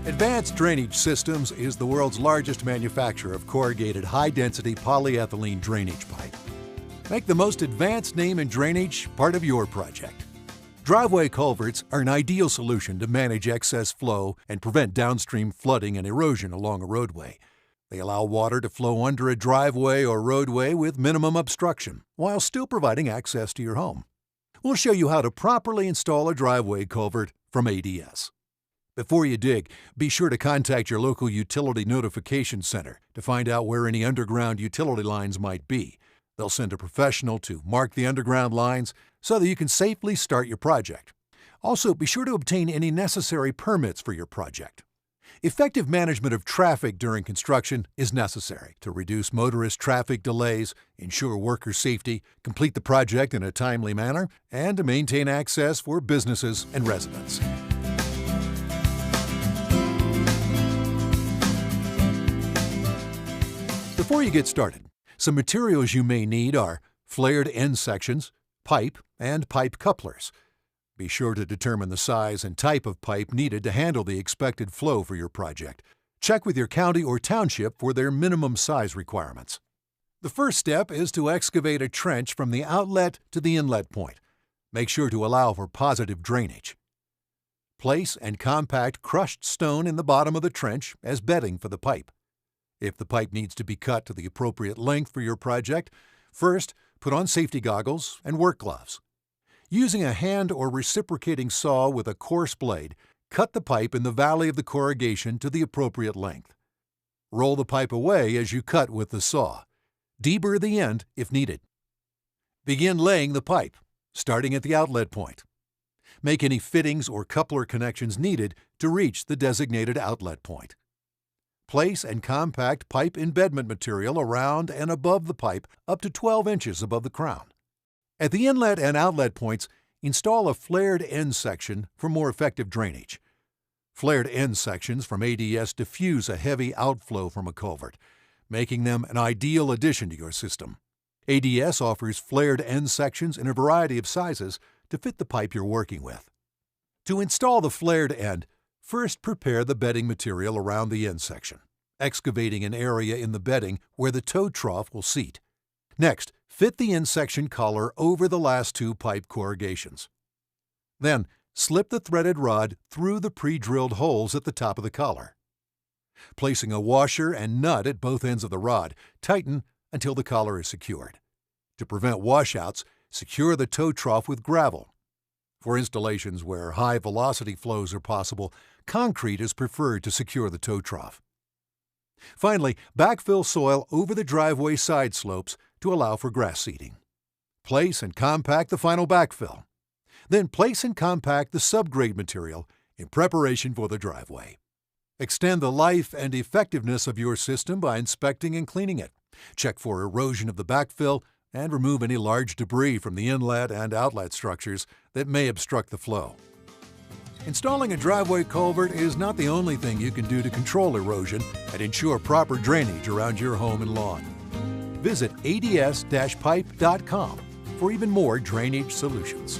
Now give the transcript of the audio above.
Advanced Drainage Systems is the world's largest manufacturer of corrugated high-density polyethylene drainage pipe. Make the most advanced name in drainage part of your project. Driveway culverts are an ideal solution to manage excess flow and prevent downstream flooding and erosion along a roadway. They allow water to flow under a driveway or roadway with minimum obstruction, while still providing access to your home. We'll show you how to properly install a driveway culvert from ADS. Before you dig, be sure to contact your local utility notification center to find out where any underground utility lines might be. They'll send a professional to mark the underground lines so that you can safely start your project. Also, be sure to obtain any necessary permits for your project. Effective management of traffic during construction is necessary to reduce motorist traffic delays, ensure worker safety, complete the project in a timely manner, and to maintain access for businesses and residents. Before you get started, some materials you may need are flared end sections, pipe, and pipe couplers. Be sure to determine the size and type of pipe needed to handle the expected flow for your project. Check with your county or township for their minimum size requirements. The first step is to excavate a trench from the outlet to the inlet point. Make sure to allow for positive drainage. Place and compact crushed stone in the bottom of the trench as bedding for the pipe. If the pipe needs to be cut to the appropriate length for your project, first put on safety goggles and work gloves. Using a hand or reciprocating saw with a coarse blade, cut the pipe in the valley of the corrugation to the appropriate length. Roll the pipe away as you cut with the saw. Deburr the end if needed. Begin laying the pipe, starting at the outlet point. Make any fittings or coupler connections needed to reach the designated outlet point. Place and compact pipe embedment material around and above the pipe up to 12 inches above the crown. At the inlet and outlet points, install a flared end section for more effective drainage. Flared end sections from ADS diffuse a heavy outflow from a culvert, making them an ideal addition to your system. ADS offers flared end sections in a variety of sizes to fit the pipe you're working with. To install the flared end, first prepare the bedding material around the end section, excavating an area in the bedding where the tow trough will seat. Next, fit the end section collar over the last two pipe corrugations. Then, slip the threaded rod through the pre-drilled holes at the top of the collar. Placing a washer and nut at both ends of the rod, tighten until the collar is secured. To prevent washouts, secure the tow trough with gravel. For installations where high velocity flows are possible, concrete is preferred to secure the tow trough. Finally, backfill soil over the driveway side slopes to allow for grass seeding. Place and compact the final backfill. Then place and compact the subgrade material in preparation for the driveway. Extend the life and effectiveness of your system by inspecting and cleaning it. Check for erosion of the backfill and remove any large debris from the inlet and outlet structures that may obstruct the flow. Installing a driveway culvert is not the only thing you can do to control erosion and ensure proper drainage around your home and lawn. Visit ads-pipe.com for even more drainage solutions.